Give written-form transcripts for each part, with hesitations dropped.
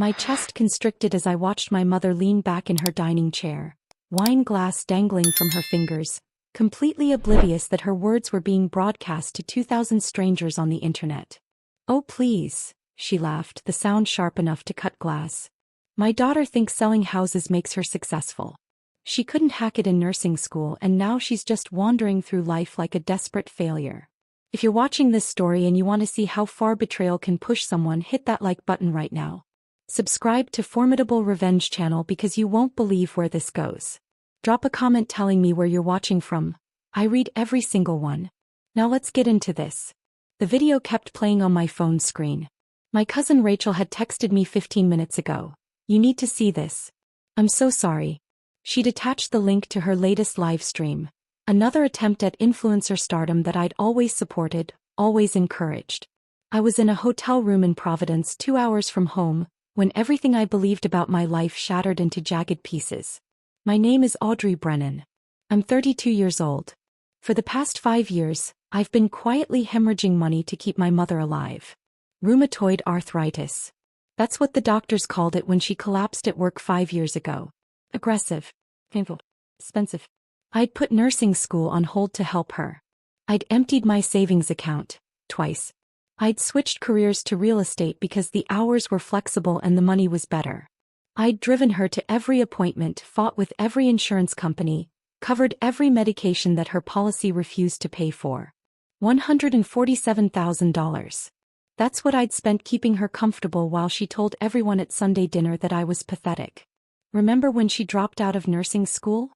My chest constricted as I watched my mother lean back in her dining chair, wine glass dangling from her fingers, completely oblivious that her words were being broadcast to 2,000 strangers on the internet. "Oh please," she laughed, the sound sharp enough to cut glass. "My daughter thinks selling houses makes her successful. She couldn't hack it in nursing school and now she's just wandering through life like a desperate failure." If you're watching this story and you want to see how far betrayal can push someone, hit that like button right now. Subscribe to Formidable Revenge channel because you won't believe where this goes. Drop a comment telling me where you're watching from. I read every single one. Now let's get into this. The video kept playing on my phone screen. My cousin Rachel had texted me 15 minutes ago. "You need to see this. I'm so sorry." She'd attached the link to her latest live stream. Another attempt at influencer stardom that I'd always supported, always encouraged. I was in a hotel room in Providence 2 hours from home, when everything I believed about my life shattered into jagged pieces. My name is Audrey Brennan. I'm 32 years old. For the past 5 years, I've been quietly hemorrhaging money to keep my mother alive. Rheumatoid arthritis. That's what the doctors called it when she collapsed at work 5 years ago. Aggressive. Painful. Expensive. I'd put nursing school on hold to help her. I'd emptied my savings account, twice. I'd switched careers to real estate because the hours were flexible and the money was better. I'd driven her to every appointment, fought with every insurance company, covered every medication that her policy refused to pay for. $147,000. That's what I'd spent keeping her comfortable while she told everyone at Sunday dinner that I was pathetic. Remember when she dropped out of nursing school?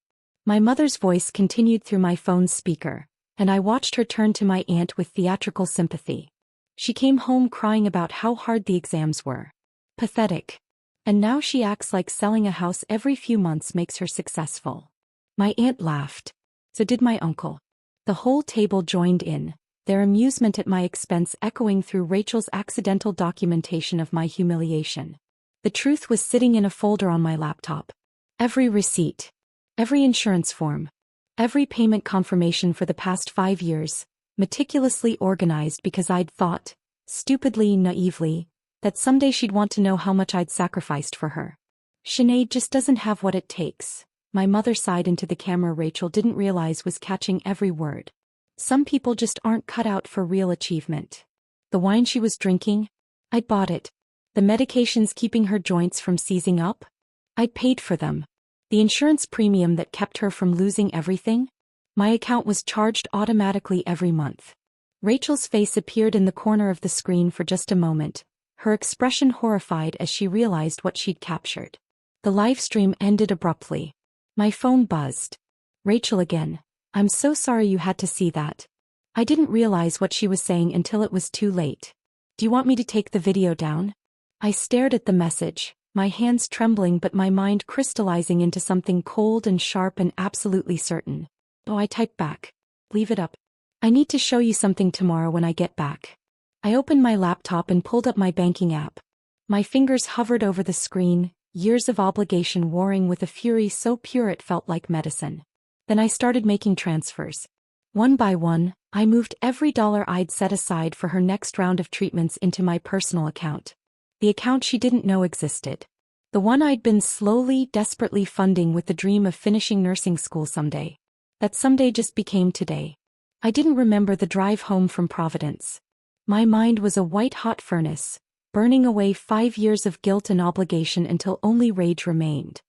My mother's voice continued through my phone's speaker, and I watched her turn to my aunt with theatrical sympathy. She came home crying about how hard the exams were. Pathetic. And now she acts like selling a house every few months makes her successful. My aunt laughed. So did my uncle. The whole table joined in, their amusement at my expense echoing through Rachel's accidental documentation of my humiliation. The truth was sitting in a folder on my laptop. Every receipt. Every insurance form. Every payment confirmation for the past 5 years, meticulously organized because I'd thought, stupidly, naively, that someday she'd want to know how much I'd sacrificed for her. "Sinead just doesn't have what it takes." My mother sighed into the camera Rachel didn't realize was catching every word. "Some people just aren't cut out for real achievement." The wine she was drinking? I'd bought it. The medications keeping her joints from seizing up? I'd paid for them. The insurance premium that kept her from losing everything? My account was charged automatically every month. Rachel's face appeared in the corner of the screen for just a moment, her expression horrified as she realized what she'd captured. The live stream ended abruptly. My phone buzzed. "Rachel again. I'm so sorry you had to see that." I didn't realize what she was saying until it was too late. "Do you want me to take the video down?" I stared at the message, my hands trembling but my mind crystallizing into something cold and sharp and absolutely certain. "Oh," I typed back. "Leave it up. I need to show you something tomorrow when I get back." I opened my laptop and pulled up my banking app. My fingers hovered over the screen, years of obligation warring with a fury so pure it felt like medicine. Then I started making transfers. One by one, I moved every dollar I'd set aside for her next round of treatments into my personal account. The account she didn't know existed. The one I'd been slowly, desperately funding with the dream of finishing nursing school someday. That someday just became today. I didn't remember the drive home from Providence. My mind was a white-hot furnace, burning away 5 years of guilt and obligation until only rage remained.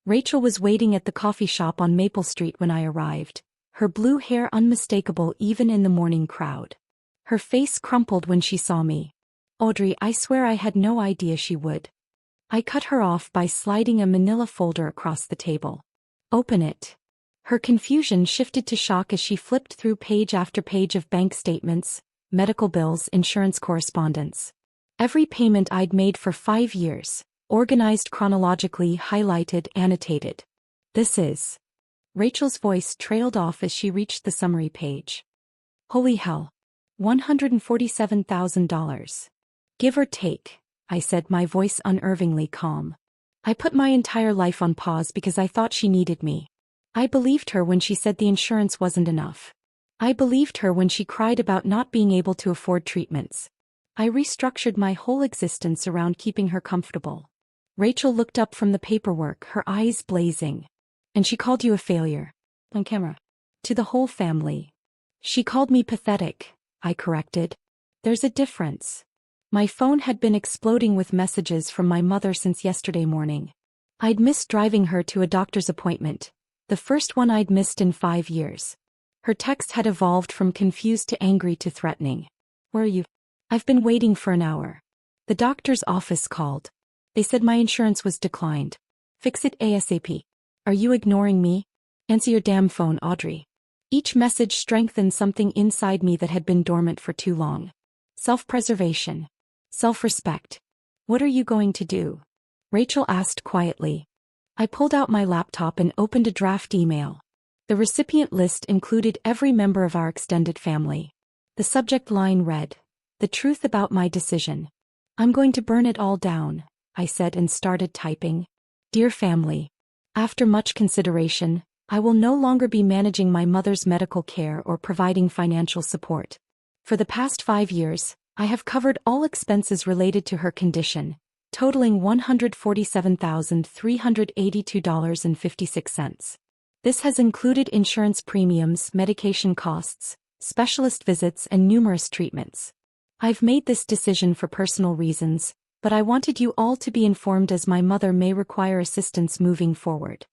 Rachel was waiting at the coffee shop on Maple Street when I arrived, her blue hair unmistakable even in the morning crowd. Her face crumpled when she saw me. "Audrey, I swear I had no idea she would." I cut her off by sliding a manila folder across the table. "Open it." Her confusion shifted to shock as she flipped through page after page of bank statements, medical bills, insurance correspondence. Every payment I'd made for 5 years, organized chronologically, highlighted, annotated. "This is..." Rachel's voice trailed off as she reached the summary page. "Holy hell. $147,000. Give or take," I said, my voice unnervingly calm. I put my entire life on pause because I thought she needed me. I believed her when she said the insurance wasn't enough. I believed her when she cried about not being able to afford treatments. I restructured my whole existence around keeping her comfortable. Rachel looked up from the paperwork, her eyes blazing. And she called you a failure. On camera. To the whole family. She called me pathetic, I corrected. There's a difference. My phone had been exploding with messages from my mother since yesterday morning. I'd missed driving her to a doctor's appointment, the first one I'd missed in 5 years. Her text had evolved from confused to angry to threatening. Where are you? I've been waiting for an hour. The doctor's office called. They said my insurance was declined. Fix it ASAP. Are you ignoring me? Answer your damn phone, Audrey. Each message strengthened something inside me that had been dormant for too long. Self-preservation. Self-respect. What are you going to do? Rachel asked quietly. I pulled out my laptop and opened a draft email. The recipient list included every member of our extended family. The subject line read, "The truth about my decision." I'm going to burn it all down, I said and started typing. Dear family. After much consideration, I will no longer be managing my mother's medical care or providing financial support. For the past 5 years, I have covered all expenses related to her condition, totaling $147,382.56. This has included insurance premiums, medication costs, specialist visits, and numerous treatments. I've made this decision for personal reasons, but I wanted you all to be informed as my mother may require assistance moving forward.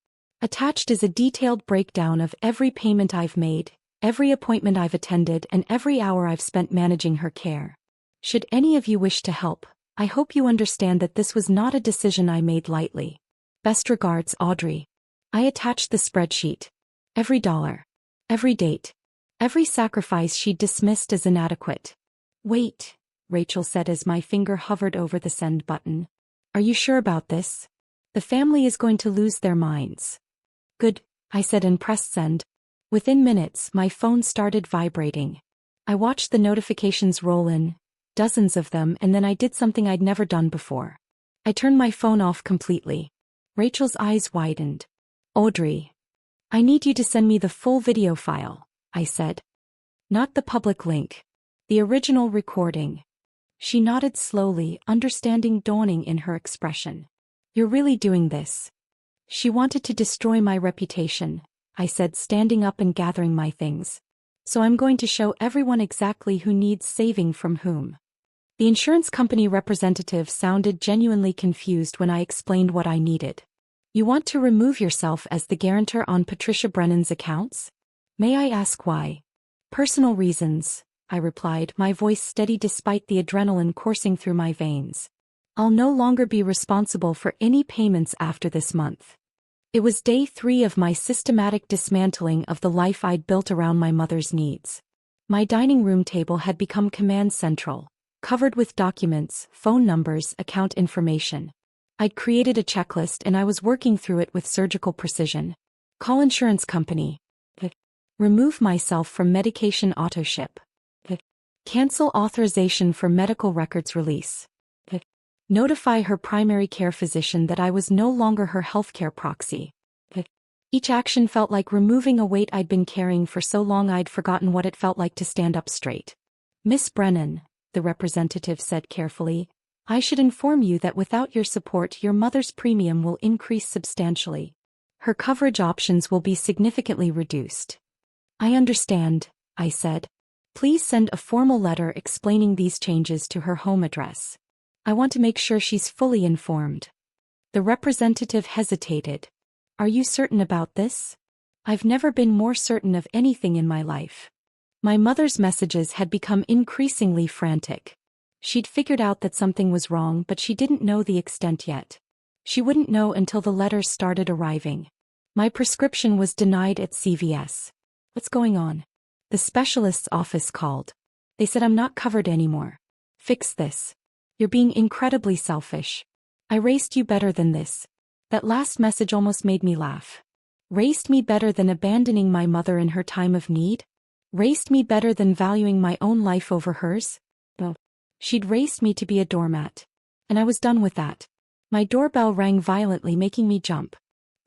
Attached is a detailed breakdown of every payment I've made, every appointment I've attended, and every hour I've spent managing her care. Should any of you wish to help, I hope you understand that this was not a decision I made lightly. Best regards, Audrey. I attached the spreadsheet. Every dollar. Every date. Every sacrifice she dismissed as inadequate. Wait, Rachel said as my finger hovered over the send button. Are you sure about this? The family is going to lose their minds. Good, I said and pressed send. Within minutes, my phone started vibrating. I watched the notifications roll in, dozens of them, and then I did something I'd never done before. I turned my phone off completely. Rachel's eyes widened. Audrey. I need you to send me the full video file, I said. Not the public link. The original recording. She nodded slowly, understanding dawning in her expression. You're really doing this? She wanted to destroy my reputation, I said, standing up and gathering my things. So I'm going to show everyone exactly who needs saving from whom. The insurance company representative sounded genuinely confused when I explained what I needed. You want to remove yourself as the guarantor on Patricia Brennan's accounts? May I ask why? Personal reasons, I replied, my voice steady despite the adrenaline coursing through my veins. I'll no longer be responsible for any payments after this month. It was day 3 of my systematic dismantling of the life I'd built around my mother's needs. My dining room table had become command central, covered with documents, phone numbers, account information. I'd created a checklist and I was working through it with surgical precision. Call insurance company. Remove myself from medication auto-ship. Cancel authorization for medical records release. Notify her primary care physician that I was no longer her healthcare proxy. Each action felt like removing a weight I'd been carrying for so long I'd forgotten what it felt like to stand up straight. Miss Brennan, the representative said carefully, I should inform you that without your support your mother's premium will increase substantially. Her coverage options will be significantly reduced. I understand, I said. Please send a formal letter explaining these changes to her home address. I want to make sure she's fully informed. The representative hesitated. Are you certain about this? I've never been more certain of anything in my life. My mother's messages had become increasingly frantic. She'd figured out that something was wrong, but she didn't know the extent yet. She wouldn't know until the letters started arriving. My prescription was denied at CVS. What's going on? The specialist's office called. They said I'm not covered anymore. Fix this. You're being incredibly selfish. I raced you better than this. That last message almost made me laugh. Raced me better than abandoning my mother in her time of need? Raced me better than valuing my own life over hers? No. She'd raced me to be a doormat. And I was done with that. My doorbell rang violently, making me jump.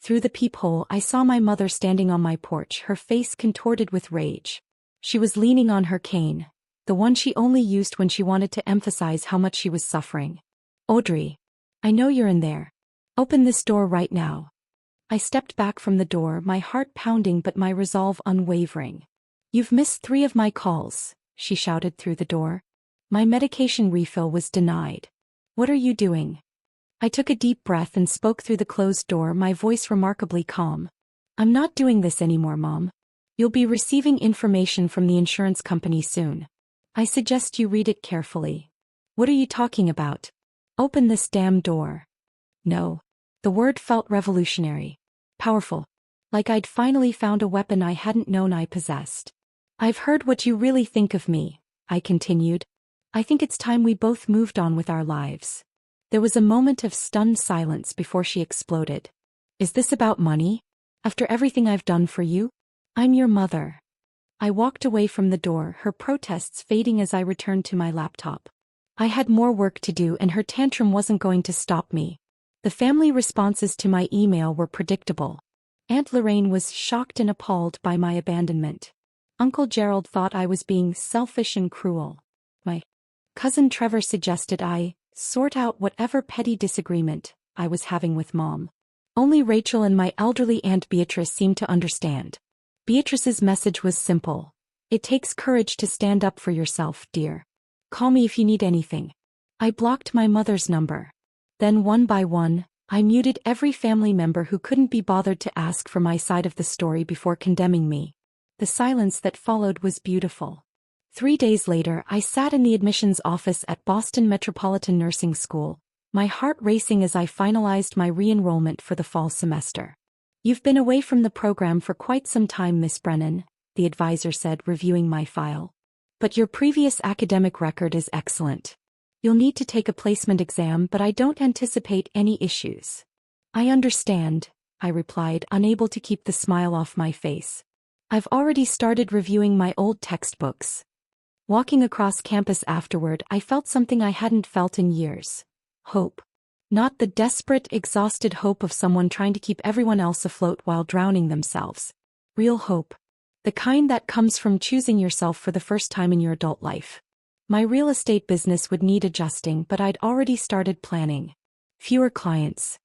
Through the peephole I saw my mother standing on my porch, her face contorted with rage. She was leaning on her cane, the one she only used when she wanted to emphasize how much she was suffering. Audrey. I know you're in there. Open this door right now. I stepped back from the door, my heart pounding but my resolve unwavering. You've missed 3 of my calls, she shouted through the door. My medication refill was denied. What are you doing? I took a deep breath and spoke through the closed door, my voice remarkably calm. I'm not doing this anymore, Mom. You'll be receiving information from the insurance company soon. I suggest you read it carefully. What are you talking about? Open this damn door. No. The word felt revolutionary. Powerful. Like I'd finally found a weapon I hadn't known I possessed. I've heard what you really think of me, I continued. I think it's time we both moved on with our lives. There was a moment of stunned silence before she exploded. Is this about money? After everything I've done for you? I'm your mother. I walked away from the door, her protests fading as I returned to my laptop. I had more work to do and her tantrum wasn't going to stop me. The family responses to my email were predictable. Aunt Lorraine was shocked and appalled by my abandonment. Uncle Gerald thought I was being selfish and cruel. My cousin Trevor suggested I sort out whatever petty disagreement I was having with Mom. Only Rachel and my elderly Aunt Beatrice seemed to understand. Beatrice's message was simple. It takes courage to stand up for yourself, dear. Call me if you need anything. I blocked my mother's number. Then one by one, I muted every family member who couldn't be bothered to ask for my side of the story before condemning me. The silence that followed was beautiful. 3 days later, I sat in the admissions office at Boston Metropolitan Nursing School, my heart racing as I finalized my re-enrollment for the fall semester. You've been away from the program for quite some time, Miss Brennan, the advisor said, reviewing my file. But your previous academic record is excellent. You'll need to take a placement exam, but I don't anticipate any issues. I understand, I replied, unable to keep the smile off my face. I've already started reviewing my old textbooks. Walking across campus afterward, I felt something I hadn't felt in years. Hope. Not the desperate, exhausted hope of someone trying to keep everyone else afloat while drowning themselves. Real hope. The kind that comes from choosing yourself for the first time in your adult life. My real estate business would need adjusting, but I'd already started planning. Fewer clients.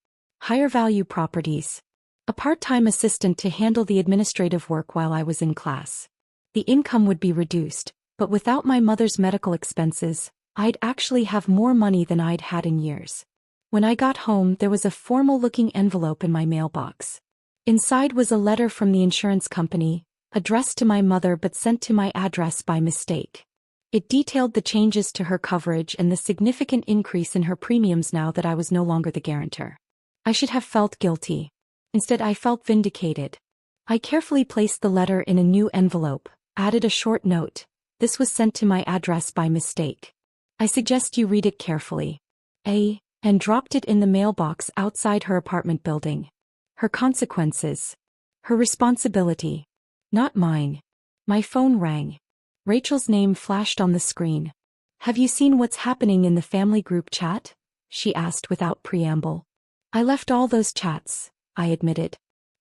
Higher value properties. A part-time assistant to handle the administrative work while I was in class. The income would be reduced, but without my mother's medical expenses, I'd actually have more money than I'd had in years. When I got home, there was a formal-looking envelope in my mailbox. Inside was a letter from the insurance company, addressed to my mother but sent to my address by mistake. It detailed the changes to her coverage and the significant increase in her premiums now that I was no longer the guarantor. I should have felt guilty. Instead, I felt vindicated. I carefully placed the letter in a new envelope, added a short note. This was sent to my address by mistake. I suggest you read it carefully. And dropped it in the mailbox outside her apartment building. Her consequences. Her responsibility. Not mine. My phone rang. Rachel's name flashed on the screen. Have you seen what's happening in the family group chat? She asked without preamble. I left all those chats, I admitted.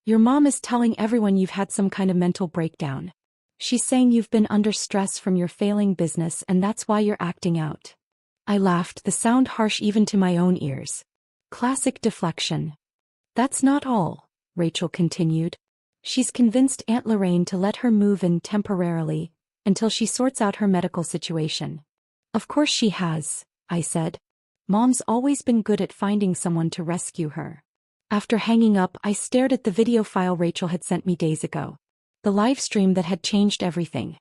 Your mom is telling everyone you've had some kind of mental breakdown. She's saying you've been under stress from your failing business and that's why you're acting out. I laughed, the sound harsh even to my own ears. Classic deflection. That's not all, Rachel continued. She's convinced Aunt Lorraine to let her move in temporarily, until she sorts out her medical situation. Of course she has, I said. Mom's always been good at finding someone to rescue her. After hanging up, I stared at the video file Rachel had sent me days ago. The live stream that had changed everything.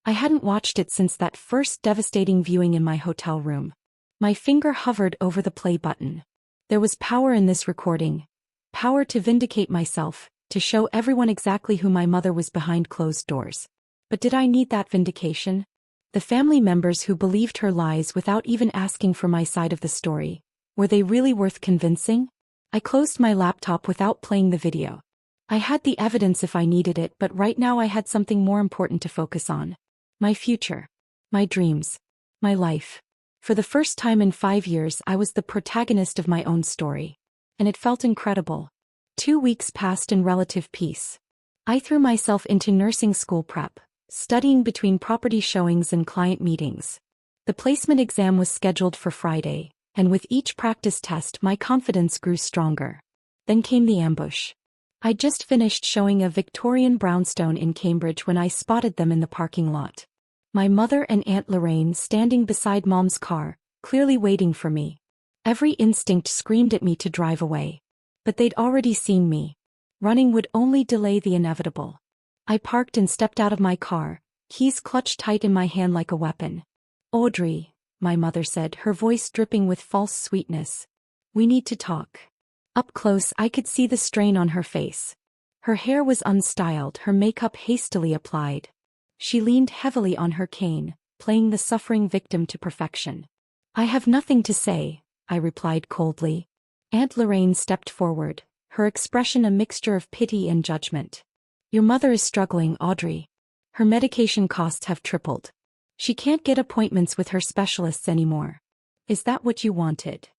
I hadn't watched it since that first devastating viewing in my hotel room. My finger hovered over the play button. There was power in this recording. Power to vindicate myself, to show everyone exactly who my mother was behind closed doors. But did I need that vindication? The family members who believed her lies without even asking for my side of the story, were they really worth convincing? I closed my laptop without playing the video. I had the evidence if I needed it, but right now I had something more important to focus on. My future. My dreams. My life. For the first time in 5 years, I was the protagonist of my own story. And it felt incredible. 2 weeks passed in relative peace. I threw myself into nursing school prep, studying between property showings and client meetings. The placement exam was scheduled for Friday, And with each practice test my confidence grew stronger. Then came the ambush. I'd just finished showing a Victorian brownstone in Cambridge when I spotted them in the parking lot. My mother and Aunt Lorraine standing beside Mom's car, clearly waiting for me. Every instinct screamed at me to drive away. But they'd already seen me. Running would only delay the inevitable. I parked and stepped out of my car, keys clutched tight in my hand like a weapon. "Audrey," my mother said, her voice dripping with false sweetness. "We need to talk." Up close I could see the strain on her face. Her hair was unstyled, her makeup hastily applied. She leaned heavily on her cane, playing the suffering victim to perfection. "I have nothing to say," I replied coldly. Aunt Lorraine stepped forward, her expression a mixture of pity and judgment. "Your mother is struggling, Audrey. Her medication costs have tripled. She can't get appointments with her specialists anymore. Is that what you wanted?"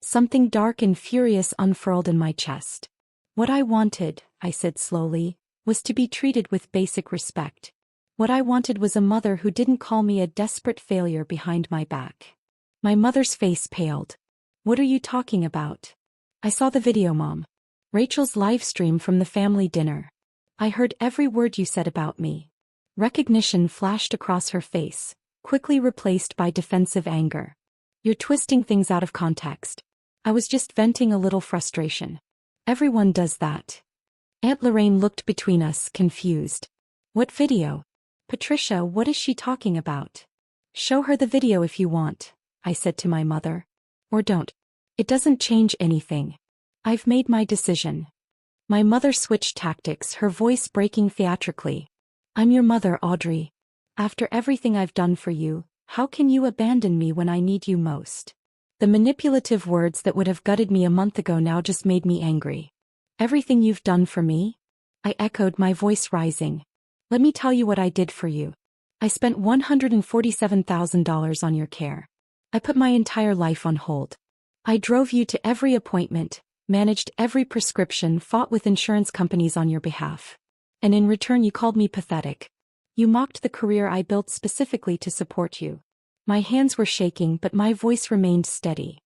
Something dark and furious unfurled in my chest. "What I wanted," I said slowly, "was to be treated with basic respect. What I wanted was a mother who didn't call me a desperate failure behind my back." My mother's face paled. "What are you talking about?" "I saw the video, Mom. Rachel's live stream from the family dinner. I heard every word you said about me." Recognition flashed across her face, quickly replaced by defensive anger. "You're twisting things out of context. I was just venting a little frustration. Everyone does that." Aunt Lorraine looked between us, confused. "What video? Patricia, what is she talking about?" "Show her the video if you want," I said to my mother. "Or don't. It doesn't change anything. I've made my decision." My mother switched tactics, her voice breaking theatrically. "I'm your mother, Audrey. After everything I've done for you, how can you abandon me when I need you most?" The manipulative words that would have gutted me a month ago now just made me angry. "Everything you've done for me?" I echoed, my voice rising. "Let me tell you what I did for you. I spent $147,000 on your care. I put my entire life on hold. I drove you to every appointment, managed every prescription, fought with insurance companies on your behalf. And in return you called me pathetic. You mocked the career I built specifically to support you." My hands were shaking, but my voice remained steady.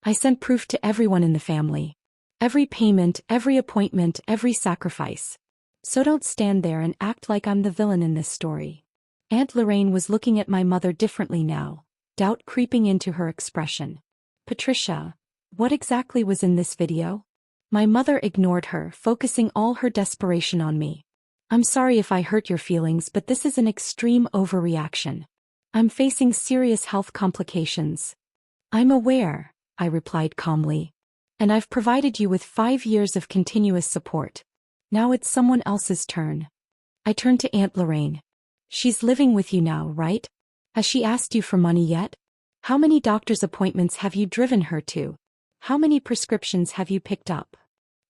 "I sent proof to everyone in the family. Every payment, every appointment, every sacrifice. So don't stand there and act like I'm the villain in this story." Aunt Lorraine was looking at my mother differently now, doubt creeping into her expression. "Patricia, what exactly was in this video?" My mother ignored her, focusing all her desperation on me. "I'm sorry if I hurt your feelings, but this is an extreme overreaction. I'm facing serious health complications." "I'm aware," I replied calmly. "And I've provided you with 5 years of continuous support. Now it's someone else's turn." I turned to Aunt Lorraine. "She's living with you now, right? Has she asked you for money yet? How many doctor's appointments have you driven her to? How many prescriptions have you picked up?"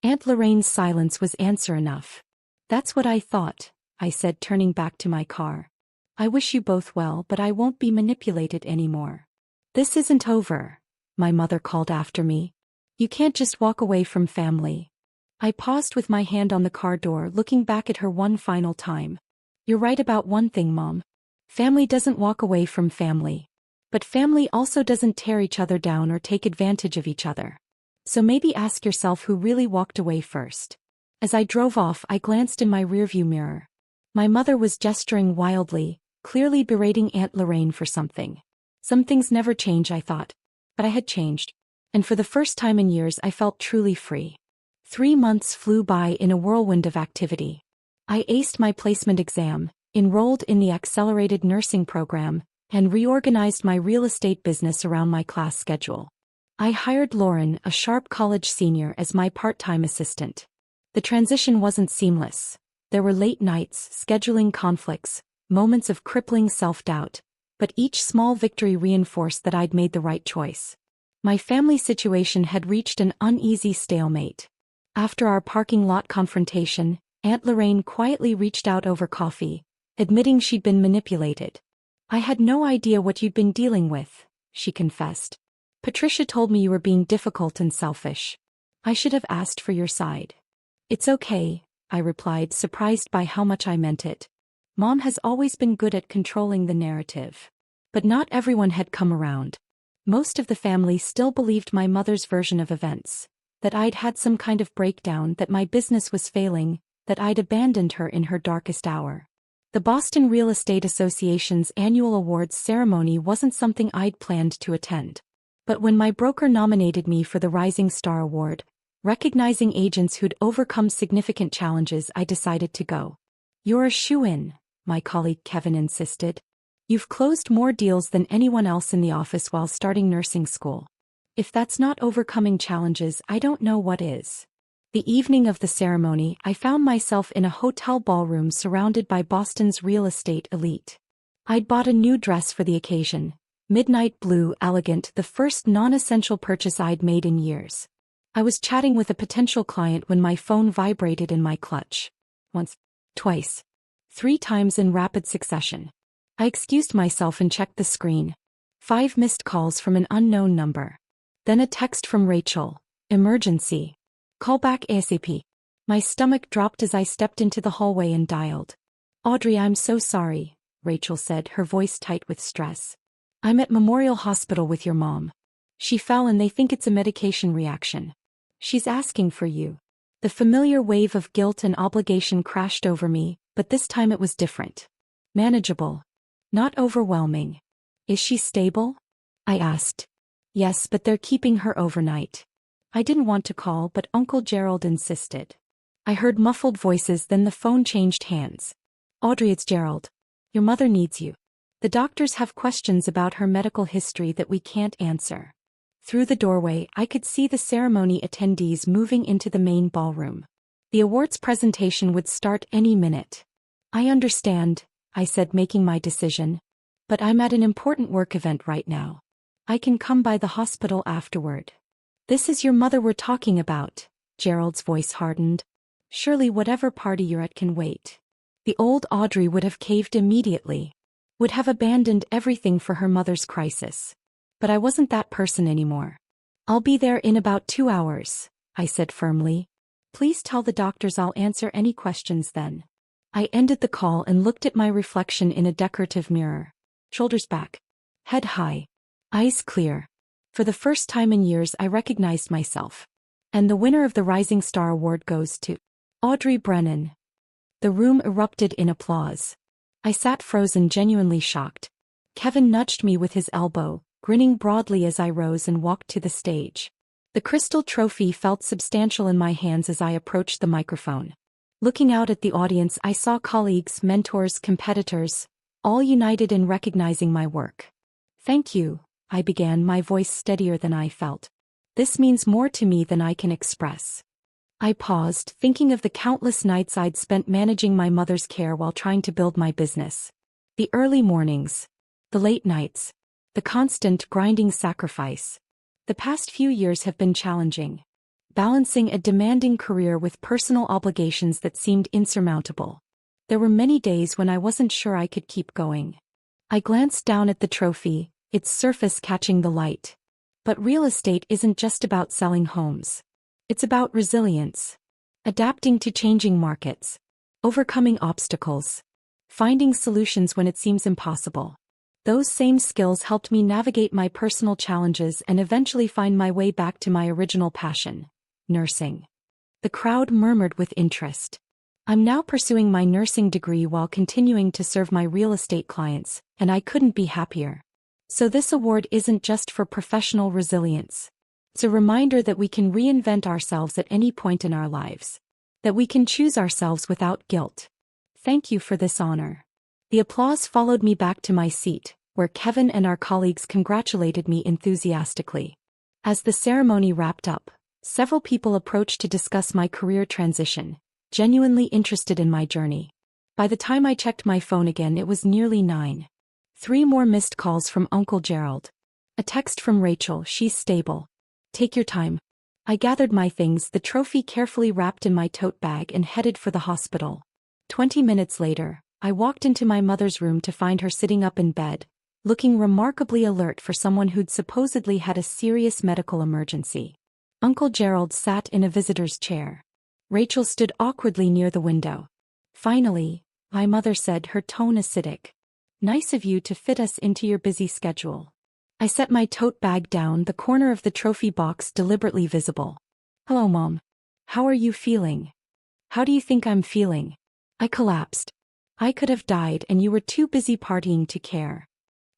Aunt Lorraine's silence was answer enough. "That's what I thought," I said, turning back to my car. "I wish you both well, but I won't be manipulated anymore." "This isn't over," my mother called after me. "You can't just walk away from family." I paused with my hand on the car door, looking back at her one final time. "You're right about one thing, Mom. Family doesn't walk away from family. But family also doesn't tear each other down or take advantage of each other. So maybe ask yourself who really walked away first." As I drove off, I glanced in my rearview mirror. My mother was gesturing wildly, clearly berating Aunt Lorraine for something. Some things never change, I thought. But I had changed. And for the first time in years I felt truly free. 3 months flew by in a whirlwind of activity. I aced my placement exam, enrolled in the accelerated nursing program, and reorganized my real estate business around my class schedule. I hired Lauren, a sharp college senior, as my part-time assistant. The transition wasn't seamless. There were late nights, scheduling conflicts, moments of crippling self-doubt, but each small victory reinforced that I'd made the right choice. My family situation had reached an uneasy stalemate. After our parking lot confrontation, Aunt Lorraine quietly reached out over coffee, admitting she'd been manipulated. "I had no idea what you'd been dealing with," she confessed. "Patricia told me you were being difficult and selfish. I should have asked for your side." "It's okay," I replied, surprised by how much I meant it. Mom has always been good at controlling the narrative. But not everyone had come around. Most of the family still believed my mother's version of events, that I'd had some kind of breakdown, that my business was failing, that I'd abandoned her in her darkest hour. The Boston Real Estate Association's annual awards ceremony wasn't something I'd planned to attend. But when my broker nominated me for the Rising Star Award, recognizing agents who'd overcome significant challenges, I decided to go. "You're a shoo-in," my colleague Kevin insisted. "You've closed more deals than anyone else in the office while starting nursing school. If that's not overcoming challenges, I don't know what is." The evening of the ceremony, I found myself in a hotel ballroom surrounded by Boston's real estate elite. I'd bought a new dress for the occasion, midnight blue, elegant, the first non-essential purchase I'd made in years. I was chatting with a potential client when my phone vibrated in my clutch. Once, twice, 3 times in rapid succession. I excused myself and checked the screen. 5 missed calls from an unknown number. Then a text from Rachel. "Emergency. Call back ASAP." My stomach dropped as I stepped into the hallway and dialed. "Audrey, I'm so sorry," Rachel said, her voice tight with stress. "I'm at Memorial Hospital with your mom. She fell and they think it's a medication reaction. She's asking for you." The familiar wave of guilt and obligation crashed over me, but this time it was different. Manageable. Not overwhelming. "Is she stable?" I asked. "Yes, but they're keeping her overnight." I didn't want to call, but Uncle Gerald insisted. I heard muffled voices, then the phone changed hands. "Audrey, it's Gerald. Your mother needs you. The doctors have questions about her medical history that we can't answer." Through the doorway, I could see the ceremony attendees moving into the main ballroom. The awards presentation would start any minute. "I understand," I said, making my decision. "But I'm at an important work event right now. I can come by the hospital afterward." "This is your mother we're talking about." Gerald's voice hardened. "Surely whatever party you're at can wait." The old Audrey would have caved immediately. Would have abandoned everything for her mother's crisis. But I wasn't that person anymore. "I'll be there in about 2 hours, I said firmly. "Please tell the doctors I'll answer any questions then." I ended the call and looked at my reflection in a decorative mirror. Shoulders back. Head high. Eyes clear. For the first time in years, I recognized myself. And the winner of the Rising Star Award goes to Audrey Brennan. The room erupted in applause. I sat frozen, genuinely shocked. Kevin nudged me with his elbow, grinning broadly as I rose and walked to the stage. The crystal trophy felt substantial in my hands as I approached the microphone. Looking out at the audience, I saw colleagues, mentors, competitors, all united in recognizing my work. "Thank you," I began, my voice steadier than I felt. "This means more to me than I can express." I paused, thinking of the countless nights I'd spent managing my mother's care while trying to build my business. The early mornings. The late nights. The constant, grinding sacrifice. The past few years have been challenging. Balancing a demanding career with personal obligations that seemed insurmountable. There were many days when I wasn't sure I could keep going. I glanced down at the trophy, its surface catching the light. But real estate isn't just about selling homes. It's about resilience. Adapting to changing markets. Overcoming obstacles. Finding solutions when it seems impossible. Those same skills helped me navigate my personal challenges and eventually find my way back to my original passion, nursing. The crowd murmured with interest. I'm now pursuing my nursing degree while continuing to serve my real estate clients, and I couldn't be happier. So this award isn't just for professional resilience. It's a reminder that we can reinvent ourselves at any point in our lives. That we can choose ourselves without guilt. Thank you for this honor. The applause followed me back to my seat, where Kevin and our colleagues congratulated me enthusiastically. As the ceremony wrapped up, several people approached to discuss my career transition, genuinely interested in my journey. By the time I checked my phone again, it was nearly 9. 3 more missed calls from Uncle Gerald. A text from Rachel, "She's stable. Take your time." I gathered my things, the trophy carefully wrapped in my tote bag, and headed for the hospital. 20 minutes later, I walked into my mother's room to find her sitting up in bed, looking remarkably alert for someone who'd supposedly had a serious medical emergency. Uncle Gerald sat in a visitor's chair. Rachel stood awkwardly near the window. "Finally," my mother said, her tone acidic. "Nice of you to fit us into your busy schedule." I set my tote bag down, the corner of the trophy box deliberately visible. Hello, Mom. How are you feeling? How do you think I'm feeling? I collapsed. I could have died and you were too busy partying to care.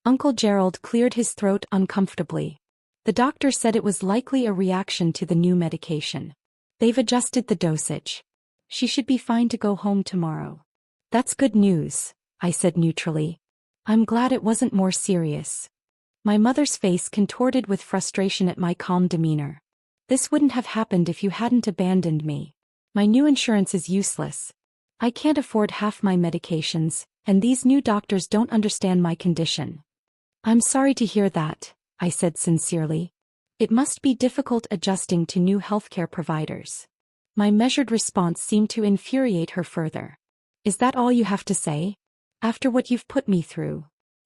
Uncle Gerald cleared his throat uncomfortably. The doctor said it was likely a reaction to the new medication. They've adjusted the dosage. She should be fine to go home tomorrow. That's good news, I said neutrally. I'm glad it wasn't more serious. My mother's face contorted with frustration at my calm demeanor. This wouldn't have happened if you hadn't abandoned me. My new insurance is useless. I can't afford half my medications, and these new doctors don't understand my condition. I'm sorry to hear that, I said sincerely. It must be difficult adjusting to new healthcare providers. My measured response seemed to infuriate her further. Is that all you have to say? After what you've put me through?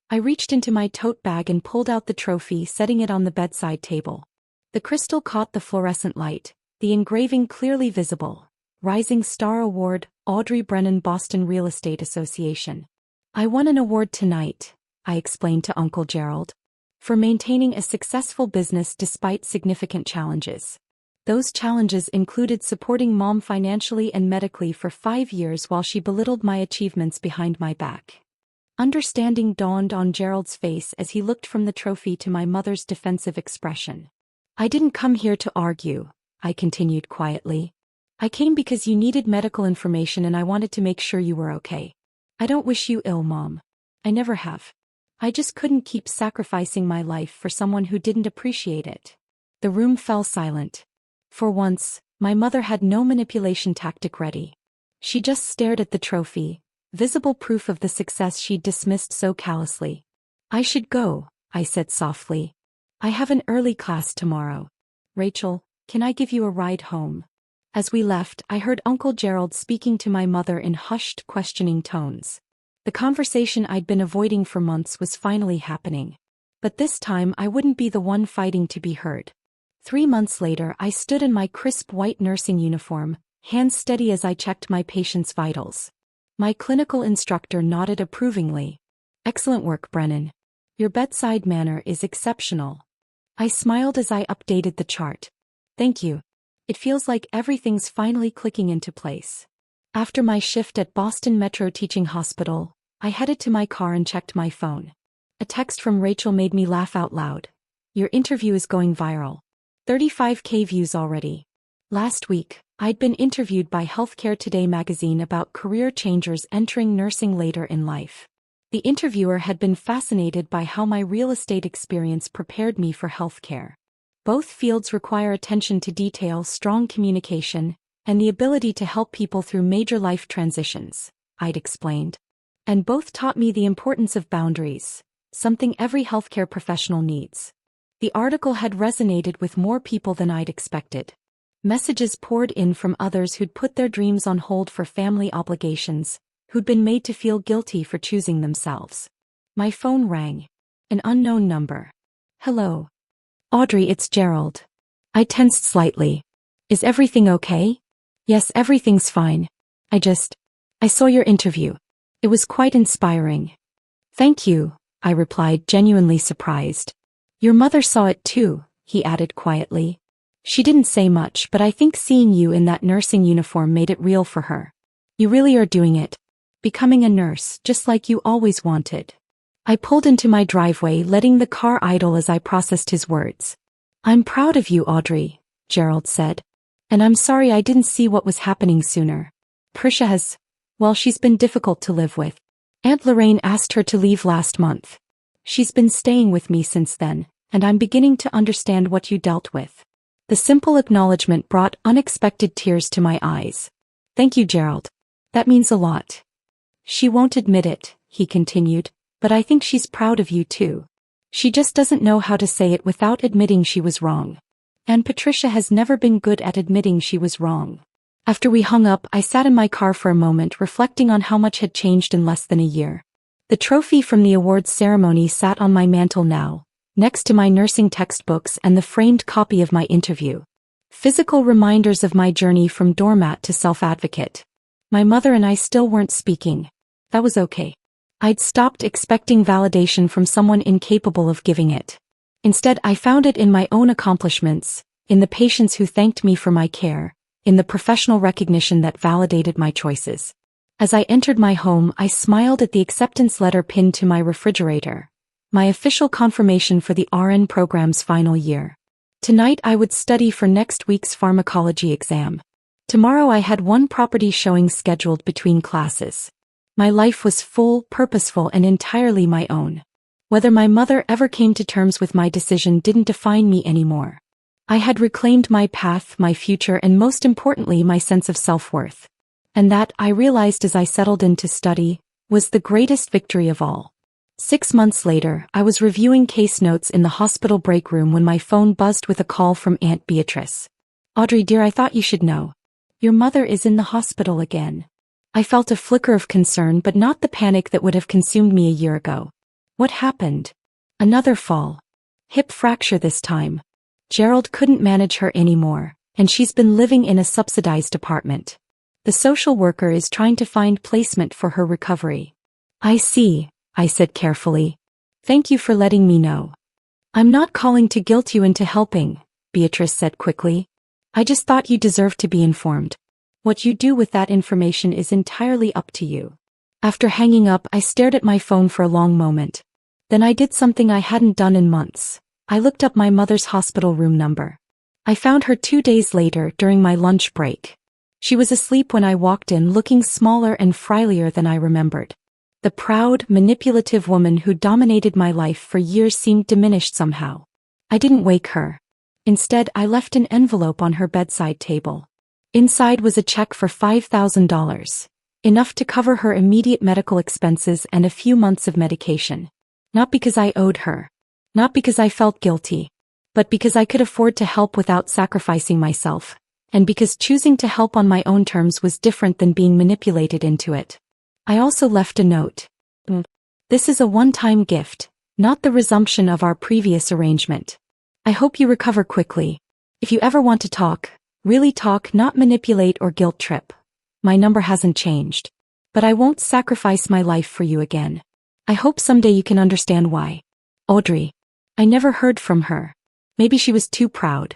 I reached into my tote bag and pulled out the trophy, setting it on the bedside table. The crystal caught the fluorescent light, the engraving clearly visible. Rising Star Award, Audrey Brennan, Boston Real Estate Association. I won an award tonight, I explained to Uncle Gerald, for maintaining a successful business despite significant challenges. Those challenges included supporting Mom financially and medically for 5 years while she belittled my achievements behind my back. Understanding dawned on Gerald's face as he looked from the trophy to my mother's defensive expression. I didn't come here to argue, I continued quietly. I came because you needed medical information and I wanted to make sure you were okay. I don't wish you ill, Mom. I never have. I just couldn't keep sacrificing my life for someone who didn't appreciate it. The room fell silent. For once, my mother had no manipulation tactic ready. She just stared at the trophy, visible proof of the success she'd dismissed so callously. I should go, I said softly. I have an early class tomorrow. Rachel, can I give you a ride home? As we left, I heard Uncle Gerald speaking to my mother in hushed, questioning tones. The conversation I'd been avoiding for months was finally happening. But this time I wouldn't be the one fighting to be heard. 3 months later, I stood in my crisp white nursing uniform, hands steady as I checked my patient's vitals. My clinical instructor nodded approvingly. Excellent work, Brennan. Your bedside manner is exceptional. I smiled as I updated the chart. Thank you. It feels like everything's finally clicking into place. After my shift at Boston Metro Teaching Hospital, I headed to my car and checked my phone. A text from Rachel made me laugh out loud. Your interview is going viral. 35K views already. Last week, I'd been interviewed by Healthcare Today magazine about career changers entering nursing later in life. The interviewer had been fascinated by how my real estate experience prepared me for healthcare. Both fields require attention to detail, strong communication, and the ability to help people through major life transitions, I'd explained. And both taught me the importance of boundaries, something every healthcare professional needs. The article had resonated with more people than I'd expected. Messages poured in from others who'd put their dreams on hold for family obligations, who'd been made to feel guilty for choosing themselves. My phone rang. An unknown number. Hello. Audrey, it's Gerald. I tensed slightly. Is everything okay? Yes, everything's fine. I saw your interview. It was quite inspiring. Thank you, I replied, genuinely surprised. Your mother saw it too, he added quietly. She didn't say much, but I think seeing you in that nursing uniform made it real for her. You really are doing it. Becoming a nurse, just like you always wanted. I pulled into my driveway, letting the car idle as I processed his words. I'm proud of you, Audrey, Gerald said. And I'm sorry I didn't see what was happening sooner. Prisha has, she's been difficult to live with. Aunt Lorraine asked her to leave last month. She's been staying with me since then, and I'm beginning to understand what you dealt with. The simple acknowledgement brought unexpected tears to my eyes. Thank you, Gerald. That means a lot. She won't admit it, he continued, but I think she's proud of you too. She just doesn't know how to say it without admitting she was wrong. And Patricia has never been good at admitting she was wrong. After we hung up, I sat in my car for a moment, reflecting on how much had changed in less than a year. The trophy from the awards ceremony sat on my mantle now, next to my nursing textbooks and the framed copy of my interview. Physical reminders of my journey from doormat to self-advocate. My mother and I still weren't speaking. That was okay. I'd stopped expecting validation from someone incapable of giving it. Instead, I found it in my own accomplishments, in the patients who thanked me for my care, in the professional recognition that validated my choices. As I entered my home, I smiled at the acceptance letter pinned to my refrigerator, my official confirmation for the RN program's final year. Tonight I would study for next week's pharmacology exam. Tomorrow I had one property showing scheduled between classes. My life was full, purposeful, and entirely my own. Whether my mother ever came to terms with my decision didn't define me anymore. I had reclaimed my path, my future, and most importantly, my sense of self-worth. And that, I realized as I settled in to study, was the greatest victory of all. 6 months later, I was reviewing case notes in the hospital break room when my phone buzzed with a call from Aunt Beatrice. "Audrey dear, I thought you should know. Your mother is in the hospital again." I felt a flicker of concern, but not the panic that would have consumed me a year ago. What happened? Another fall. Hip fracture this time. Gerald couldn't manage her anymore, and she's been living in a subsidized apartment. The social worker is trying to find placement for her recovery. "I see," I said carefully. "Thank you for letting me know." "I'm not calling to guilt you into helping," Beatrice said quickly. "I just thought you deserved to be informed. What you do with that information is entirely up to you." After hanging up, I stared at my phone for a long moment. Then I did something I hadn't done in months. I looked up my mother's hospital room number. I found her 2 days later during my lunch break. She was asleep when I walked in, looking smaller and frilier than I remembered. The proud, manipulative woman who dominated my life for years seemed diminished somehow. I didn't wake her. Instead, I left an envelope on her bedside table. Inside was a check for $5,000, enough to cover her immediate medical expenses and a few months of medication. Not because I owed her. Not because I felt guilty. But because I could afford to help without sacrificing myself. And because choosing to help on my own terms was different than being manipulated into it. I also left a note. "This is a one-time gift, not the resumption of our previous arrangement. I hope you recover quickly. If you ever want to talk, really talk, not manipulate or guilt trip. My number hasn't changed. But I won't sacrifice my life for you again. I hope someday you can understand why. Audrey." I never heard from her. Maybe she was too proud.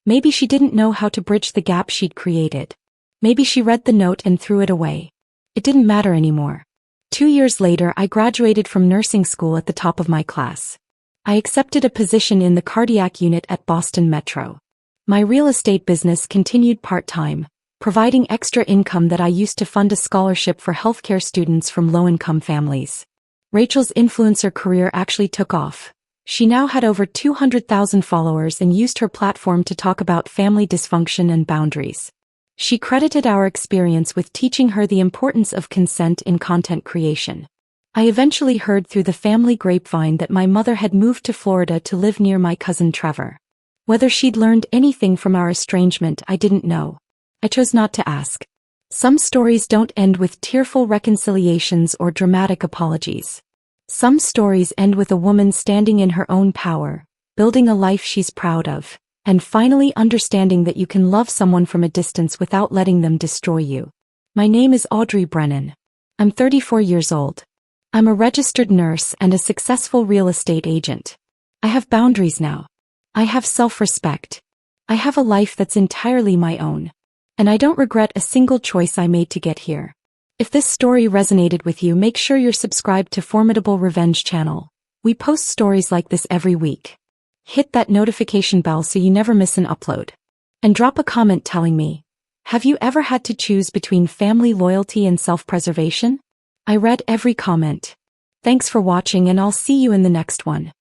Maybe she didn't know how to bridge the gap she'd created. Maybe she read the note and threw it away. It didn't matter anymore. 2 years later, I graduated from nursing school at the top of my class. I accepted a position in the cardiac unit at Boston Metro. My real estate business continued part-time, providing extra income that I used to fund a scholarship for healthcare students from low-income families. Rachel's influencer career actually took off. She now had over 200,000 followers and used her platform to talk about family dysfunction and boundaries. She credited our experience with teaching her the importance of consent in content creation. I eventually heard through the family grapevine that my mother had moved to Florida to live near my cousin Trevor. Whether she'd learned anything from our estrangement, I didn't know. I chose not to ask. Some stories don't end with tearful reconciliations or dramatic apologies. Some stories end with a woman standing in her own power, building a life she's proud of, and finally understanding that you can love someone from a distance without letting them destroy you. My name is Audrey Brennan. I'm 34 years old. I'm a registered nurse and a successful real estate agent. I have boundaries now. I have self-respect. I have a life that's entirely my own. And I don't regret a single choice I made to get here. If this story resonated with you, make sure you're subscribed to Formidable Revenge channel. We post stories like this every week. Hit that notification bell so you never miss an upload. And drop a comment telling me, have you ever had to choose between family loyalty and self-preservation? I read every comment. Thanks for watching, and I'll see you in the next one.